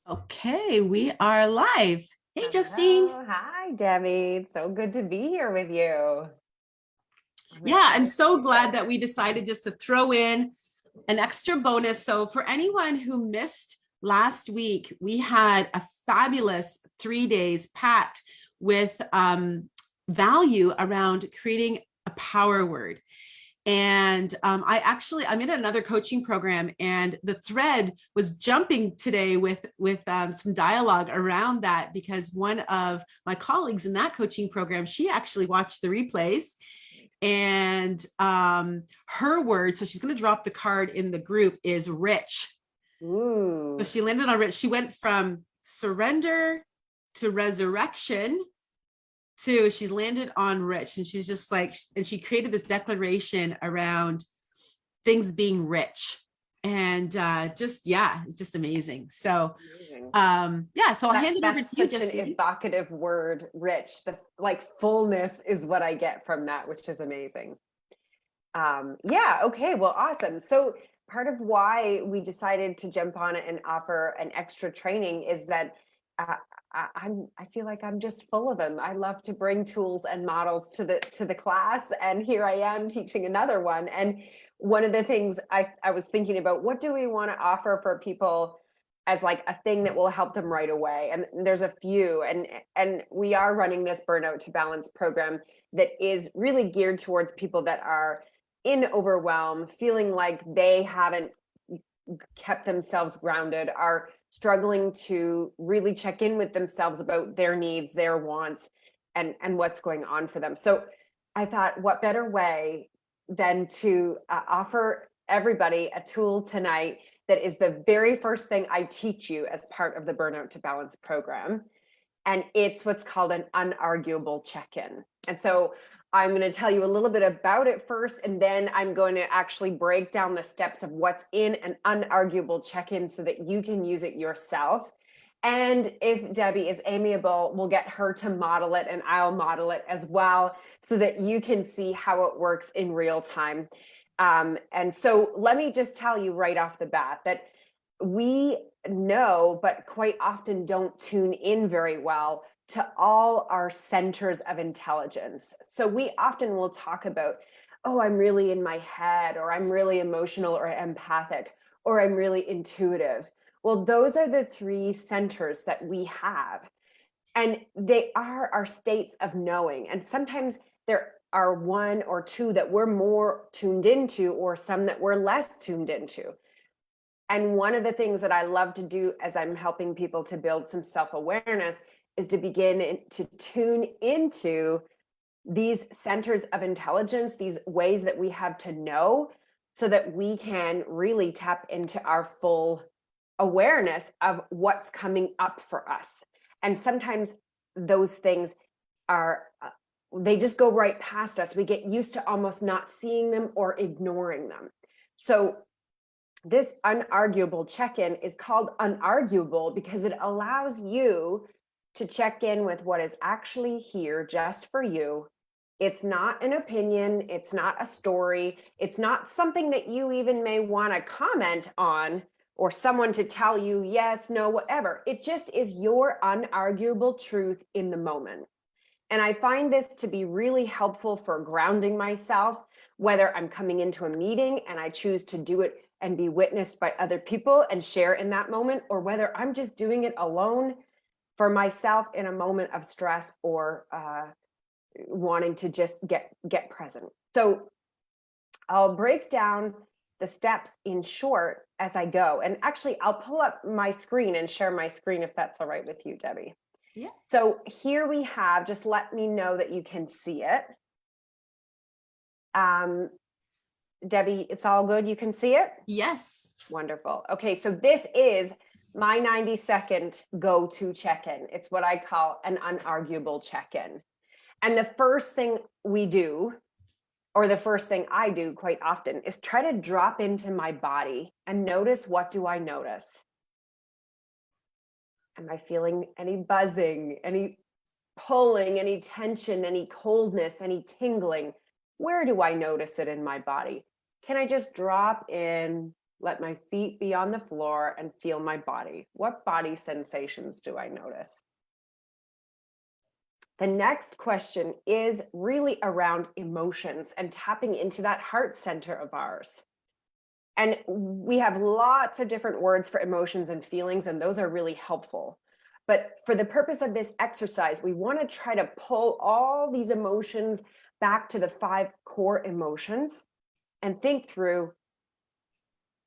Okay, we are live. Hey, Justine. Hello. Hi, Debbie. It's so good to be here with you. I'm Yeah, I'm so excited. glad that we decided just to throw in an extra bonus. So, for anyone who missed last week, we had a fabulous 3 days packed with value around creating a power word. And I'm in another coaching program, and the thread was jumping today with some dialogue around that because one of my colleagues in that coaching program, she actually watched the replays, and her word, so she's going to drop the card in the group, is rich. So Ooh. she landed on rich. She went from surrender to resurrection to she's landed on rich, and she's just like, and she created this declaration around things being rich, and just yeah, it's just amazing. So Amazing. yeah, so I'll hand it over to That's you, such an Justine. evocative word, rich. The fullness is what I get from that, which is amazing. Yeah, okay, well, awesome. So part of why we decided to jump on it and offer an extra training is that uh, I feel like I'm just full of them. I love to bring tools and models to the class, and here I am teaching another one. And one of the things I was thinking about, what do we want to offer for people as like a thing that will help them right away? And there's a few, and we are running this Burnout to Balance program that is really geared towards people that are in overwhelm, feeling like they haven't kept themselves grounded, are struggling to really check in with themselves about their needs, their wants, and what's going on for them. So I thought, what better way than to offer everybody a tool tonight that is the very first thing I teach you as part of the Burnout to Balance program. And it's what's called an unarguable check-in. And so I'm going to tell you a little bit about it first, and then I'm going to actually break down the steps of what's in an unarguable check-in so that you can use it yourself. And if Debbie is amiable, we'll get her to model it, and I'll model it as well so that you can see how it works in real time. And so let me just tell you right off the bat that we know, but quite often don't tune in very well to all our centers of intelligence. So we often will talk about, oh, I'm really in my head, or I'm really emotional or empathic, or I'm really intuitive. Well, those are the three centers that we have. And they are our states of knowing. And sometimes there are one or two that we're more tuned into, or some that we're less tuned into. And one of the things that I love to do as I'm helping people to build some self-awareness is to begin to tune into these centers of intelligence, these ways that we have to know, so that we can really tap into our full awareness of what's coming up for us. And sometimes those things are, they just go right past us. We get used to almost not seeing them or ignoring them. So this unarguable check-in is called unarguable because it allows you to check in with what is actually here just for you. It's not an opinion. It's not a story. It's not something that you even may want to comment on, or someone to tell you yes, no, whatever. It just is your unarguable truth in the moment. And I find this to be really helpful for grounding myself, whether I'm coming into a meeting and I choose to do it and be witnessed by other people and share in that moment, or whether I'm just doing it alone for myself in a moment of stress, or wanting to just get present. So I'll break down the steps in short as I go. And actually, I'll pull up my screen and share my screen if that's all right with you, Debbie. Yeah. So here we have, just let me know that you can see it. Debbie, it's all good. You can see it? Yes. Wonderful. Okay, so this is my 90-second go-to check-in. It's what I call an unarguable check-in. And the first thing we do, or the first thing I do quite often, is try to drop into my body and notice, what do I notice? Am I feeling any buzzing, any pulling, any tension, any coldness, any tingling? Where do I notice it in my body? Can I just drop in Let my feet be on the floor and feel my body. What body sensations do I notice? The next question is really around emotions and tapping into that heart center of ours. And we have lots of different words for emotions and feelings, and those are really helpful. But for the purpose of this exercise, we want to try to pull all these emotions back to the 5 core emotions and think through,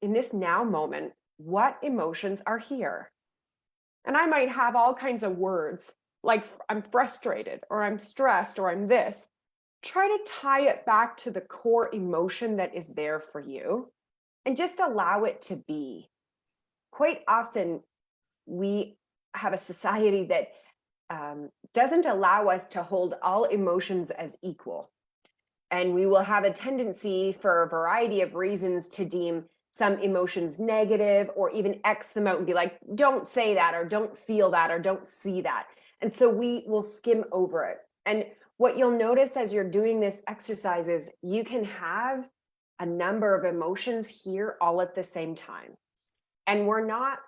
in this now moment, what emotions are here? And I might have all kinds of words like I'm frustrated or I'm stressed or I'm this. Try to tie it back to the core emotion that is there for you and just allow it to be. Quite often, we have a society that doesn't allow us to hold all emotions as equal. And we will have a tendency for a variety of reasons to deem some emotions negative or even X them out and be like, don't say that or don't feel that or don't see that. And so we will skim over it. And what you'll notice as you're doing this exercise is you can have a number of emotions here all at the same time. And we're not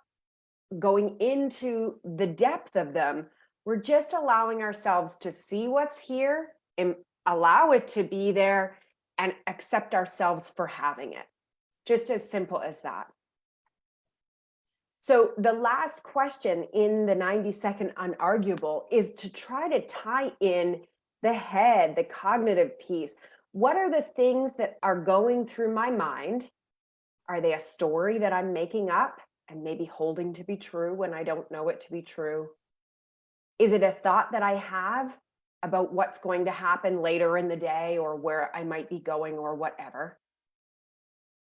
going into the depth of them. We're just allowing ourselves to see what's here and allow it to be there and accept ourselves for having it. Just as simple as that. So the last question in the 90-second unarguable is to try to tie in the head, the cognitive piece. What are the things that are going through my mind? Are they a story that I'm making up and maybe holding to be true when I don't know it to be true? Is it a thought that I have about what's going to happen later in the day or where I might be going or whatever?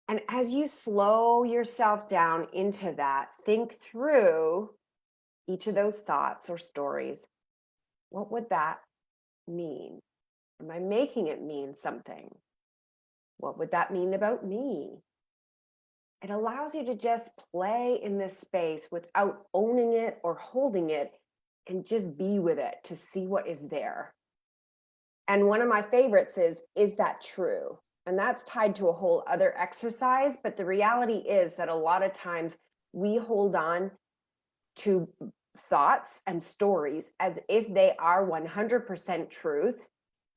And as you slow yourself down into that, think through each of those thoughts or stories. What would that mean? Am I making it mean something? What would that mean about me? It allows you to just play in this space without owning it or holding it and just be with it to see what is there. And one of my favorites is that true? And that's tied to a whole other exercise. But the reality is that a lot of times we hold on to thoughts and stories as if they are 100% truth.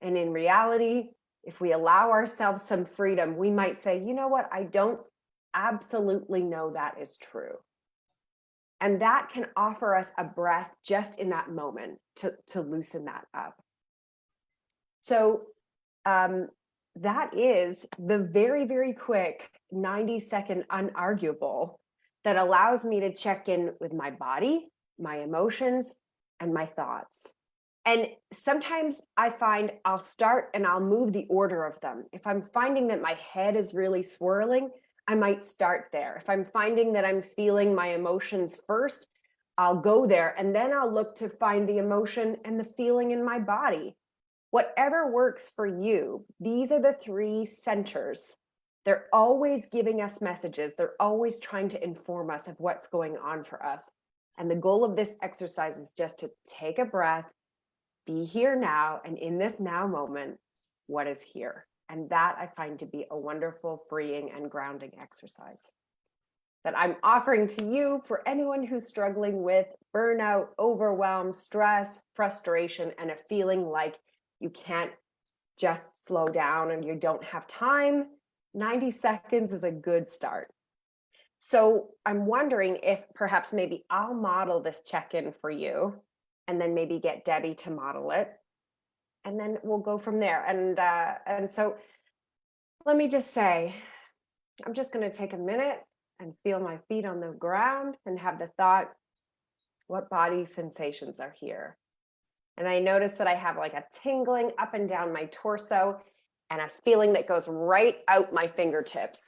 And in reality, if we allow ourselves some freedom, we might say, you know what, I don't absolutely know that is true. And that can offer us a breath just in that moment to loosen that up. So that is the very, very quick 90-second unarguable that allows me to check in with my body, my emotions, and my thoughts. And sometimes I find I'll start and I'll move the order of them. If I'm finding that my head is really swirling, I might start there. If I'm finding that I'm feeling my emotions first, I'll go there. And then I'll look to find the emotion and the feeling in my body. Whatever works for you, these are the 3 centers. They're always giving us messages. They're always trying to inform us of what's going on for us. And the goal of this exercise is just to take a breath, be here now, and in this now moment, what is here? And that I find to be a wonderful, freeing, and grounding exercise that I'm offering to you for anyone who's struggling with burnout, overwhelm, stress, frustration, and a feeling like you can't just slow down and you don't have time. 90 seconds is a good start. So I'm wondering if perhaps maybe I'll model this check-in for you and then maybe get Debbie to model it. And then we'll go from there. And so let me just say, I'm just going to take a minute and feel my feet on the ground and have the thought, what body sensations are here? And I notice that I have like a tingling up and down my torso and a feeling that goes right out my fingertips.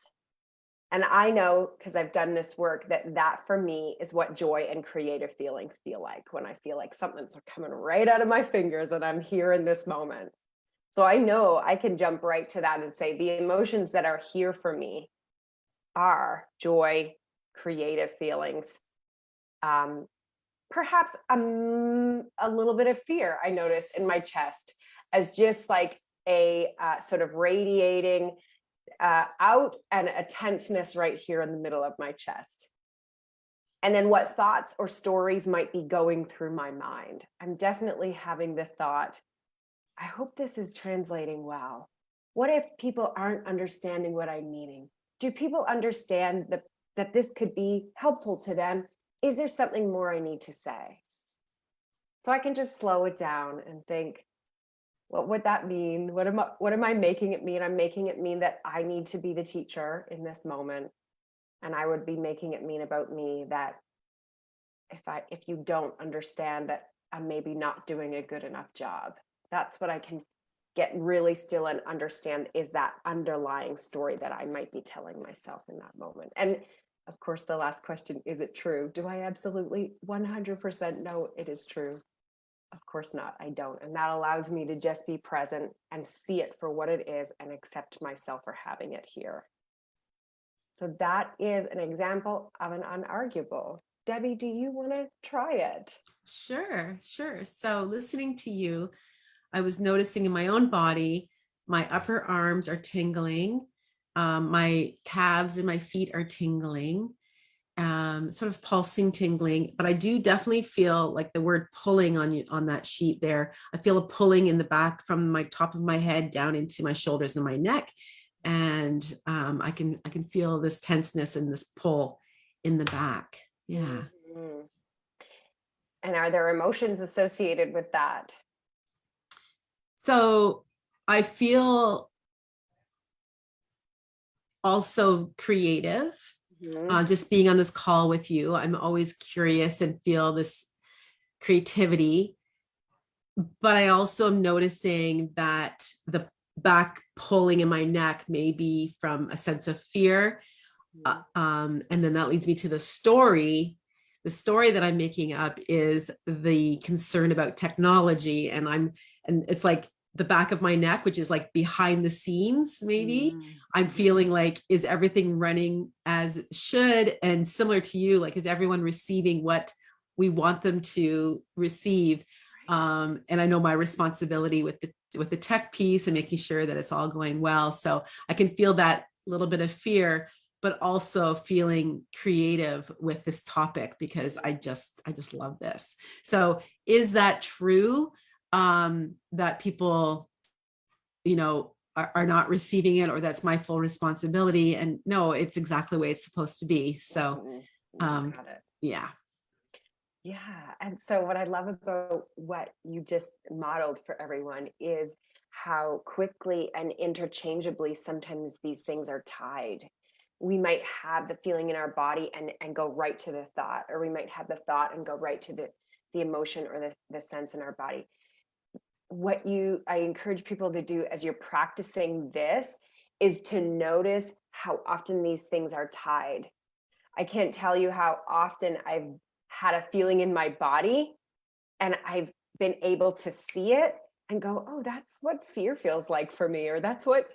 And I know, because I've done this work, that for me is what joy and creative feelings feel like, when I feel like something's coming right out of my fingers and I'm here in this moment. So I know I can jump right to that and say the emotions that are here for me are joy, creative feelings, perhaps a little bit of fear I noticed in my chest as just like a sort of radiating out and a tenseness right here in the middle of my chest. And then what thoughts or stories might be going through my mind. I'm definitely having the thought, I hope this is translating well. What if people aren't understanding what I'm meaning? Do people understand that this could be helpful to them? Is there something more I need to say? So I can just slow it down and think, what would that mean? What am I making it mean? I'm making it mean that I need to be the teacher in this moment. And I would be making it mean about me that if you don't understand that I'm maybe not doing a good enough job. That's what I can get really still and understand, is that underlying story that I might be telling myself in that moment. And of course, the last question, is it true? Do I absolutely 100% know it is true? Of course not, I don't. And that allows me to just be present and see it for what it is and accept myself for having it here. So that is an example of an unarguable. Debbie, do you want to try it? Sure. So listening to you, I was noticing in my own body, my upper arms are tingling. My calves and my feet are tingling, sort of pulsing, tingling. But I do definitely feel like the word pulling on you on that sheet there. I feel a pulling in the back from my top of my head down into my shoulders and my neck. And I can feel this tenseness and this pull in the back. Yeah. Mm-hmm. And are there emotions associated with that? So I feel also creative. Mm-hmm. Just being on this call with you, I'm always curious and feel this creativity. But I also am noticing that the back pulling in my neck may be from a sense of fear. And then that leads me to the story. The story that I'm making up is the concern about technology. And it's like the back of my neck, which is like behind the scenes, maybe. Mm-hmm. I'm feeling like, is everything running as it should? And similar to you, like, is everyone receiving what we want them to receive? And I know my responsibility with the tech piece and making sure that it's all going well. So I can feel that little bit of fear, but also feeling creative with this topic because I just love this. So is that true? That people, are not receiving it, or that's my full responsibility? And no, it's exactly the way it's supposed to be. So, Got it. yeah. Yeah. And so what I love about what you just modeled for everyone is how quickly and interchangeably sometimes these things are tied. We might have the feeling in our body and go right to the thought, or we might have the thought and go right to the emotion or the sense in our body. I encourage people to do as you're practicing this is to notice how often these things are tied. I can't tell you how often I've had a feeling in my body and I've been able to see it and go, oh, that's what fear feels like for me, or that's what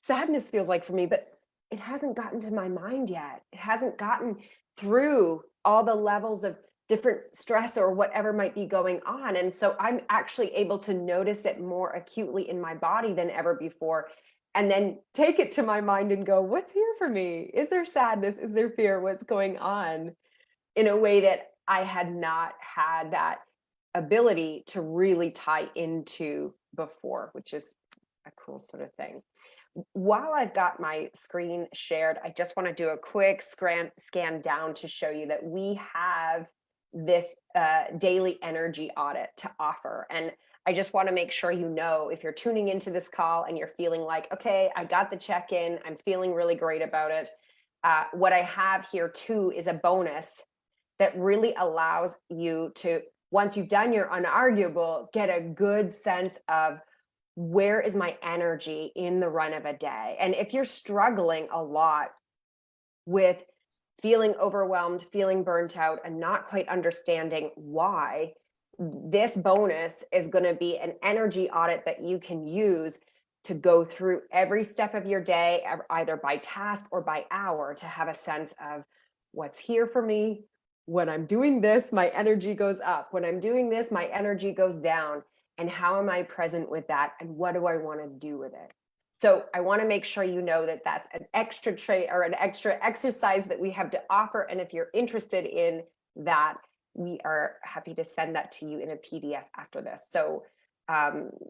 sadness feels like for me. But it hasn't gotten to my mind yet. It hasn't gotten through all the levels of different stress or whatever might be going on. And so I'm actually able to notice it more acutely in my body than ever before. And then take it to my mind and go, what's here for me? Is there sadness? Is there fear? What's going on? In a way that I had not had that ability to really tie into before, which is a cool sort of thing. While I've got my screen shared, I just want to do a quick scan down to show you that we have this daily energy audit to offer. And I just want to make sure you know, if you're tuning into this call and you're feeling like, okay, I got the check-in, I'm feeling really great about it. What I have here too is a bonus that really allows you to, once you've done your unarguable, get a good sense of where is my energy in the run of a day. And if you're struggling a lot with feeling overwhelmed, feeling burnt out, and not quite understanding why, this bonus is going to be an energy audit that you can use to go through every step of your day, either by task or by hour, to have a sense of what's here for me. When I'm doing this, my energy goes up. When I'm doing this, my energy goes down. And how am I present with that? And what do I want to do with it? So I want to make sure you know that that's an extra trait or an extra exercise that we have to offer. And if you're interested in that, we are happy to send that to you in a PDF after this. So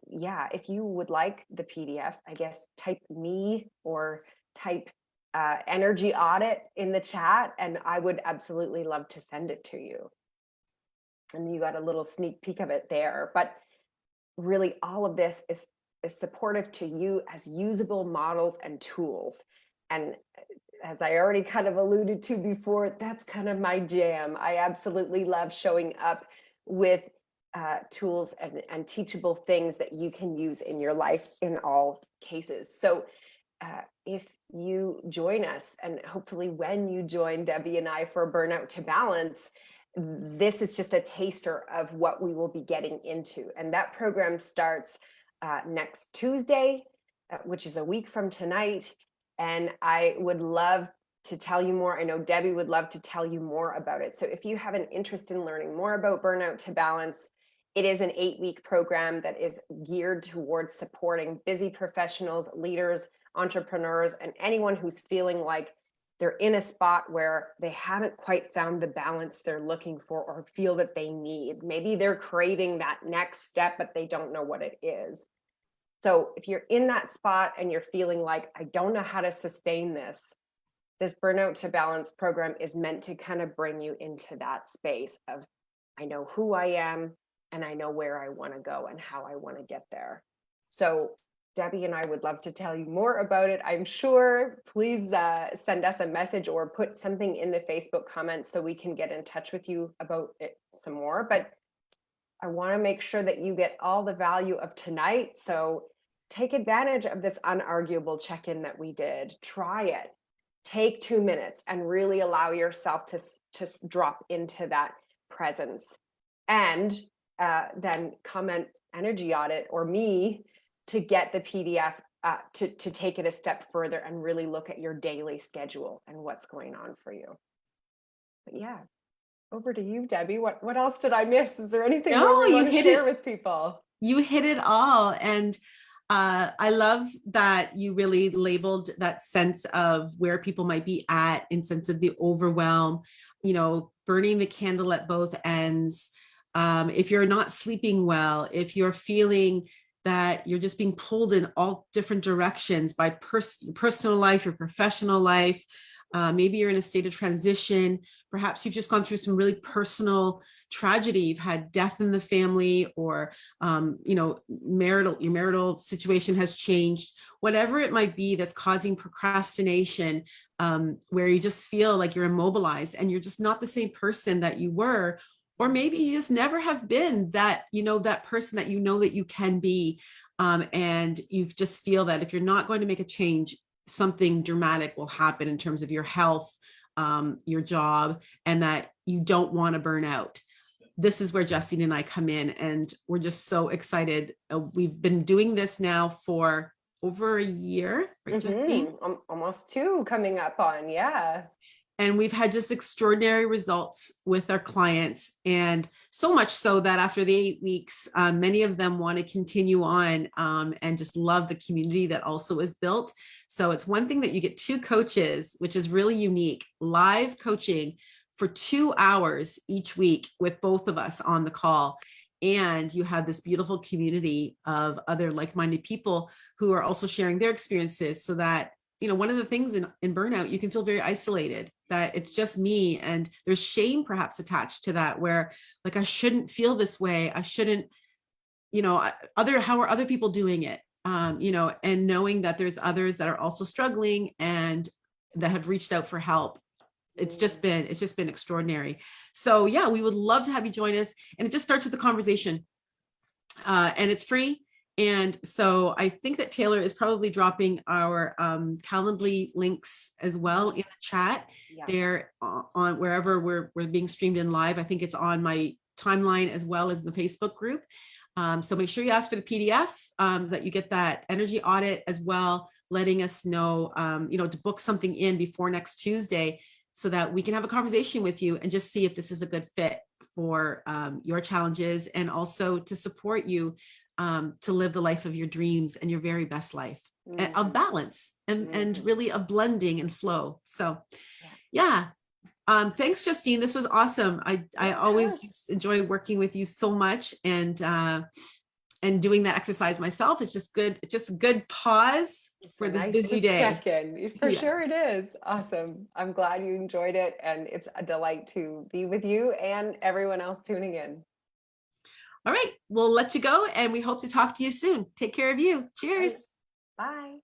yeah, if you would like the PDF, I guess type me or type energy audit in the chat, and I would absolutely love to send it to you. And you got a little sneak peek of it there. But really, all of this is supportive to you as usable models and tools. And as I already kind of alluded to before, that's kind of my jam. I absolutely love showing up with tools and teachable things that you can use in your life in all cases. So if you join us, and hopefully when you join Debbie and I for Burnout to Balance, this is just a taster of what we will be getting into. And that program starts next Tuesday, which is a week from tonight. And I would love to tell you more. I know Debbie would love to tell you more about it. So if you have an interest in learning more about Burnout to Balance, it is an 8-week program that is geared towards supporting busy professionals, leaders, entrepreneurs, and anyone who's feeling like they're in a spot where they haven't quite found the balance they're looking for or feel that they need. Maybe they're craving that next step, but they don't know what it is. So if you're in that spot and you're feeling like, I don't know how to sustain this, this Burnout to Balance program is meant to kind of bring you into that space of, I know who I am and I know where I want to go and how I want to get there. So Debbie and I would love to tell you more about it, I'm sure. Please send us a message or put something in the Facebook comments so we can get in touch with you about it some more. But I want to make sure that you get all the value of tonight. So take advantage of this unarguable check-in that we did. Try it. Take 2 minutes and really allow yourself to drop into that presence. And then comment energy audit or me to get the PDF to take it a step further and really look at your daily schedule and what's going on for you. But yeah, over to you, Debbie. What else did I miss? Is there anything more we want to share with people? You hit it all. And I love that you really labeled that sense of where people might be at in sense of the overwhelm, burning the candle at both ends. If you're not sleeping well, if you're feeling that you're just being pulled in all different directions by your personal life, your professional life, maybe you're in a state of transition. Perhaps you've just gone through some really personal tragedy. You've had death in the family, or your marital situation has changed. Whatever it might be that's causing procrastination, where you just feel like you're immobilized and you're just not the same person that you were. Or maybe you just never have been that, that person that that you can be. And you just feel that if you're not going to make a change, something dramatic will happen in terms of your health, your job, and that you don't want to burn out. This is where Justine and I come in, and we're just so excited. We've been doing this now for over a year, right, Justine? Almost 2 coming up on, yeah. And we've had just extraordinary results with our clients. And so much so that after the 8 weeks, many of them want to continue on and just love the community that also is built. So it's one thing that you get 2 coaches, which is really unique, live coaching for 2 hours each week with both of us on the call. And you have this beautiful community of other like-minded people who are also sharing their experiences, so that one of the things in burnout, you can feel very isolated, that it's just me. And there's shame perhaps attached to that, where like, I shouldn't feel this way. I shouldn't, how are other people doing it? And knowing that there's others that are also struggling and that have reached out for help. It's just been extraordinary. So yeah, we would love to have you join us. And it just starts with the conversation, and it's free. And so I think that Taylor is probably dropping our Calendly links as well in the chat. Yeah. There on wherever we're being streamed in live. I think it's on my timeline as well as the Facebook group. So make sure you ask for the PDF, that you get that energy audit as well, letting us know, to book something in before next Tuesday, so that we can have a conversation with you and just see if this is a good fit for your challenges, and also to support you to live the life of your dreams and your very best life. of balance and really of blending and flow. So yeah. Thanks, Justine. This was awesome. I always just enjoy working with you so much, and doing that exercise myself. It's just good. It's just a good pause for this busy day. Check-in. For sure it is. Awesome. I'm glad you enjoyed it, and it's a delight to be with you and everyone else tuning in. All right, we'll let you go, and we hope to talk to you soon. Take care of you. Cheers. Bye.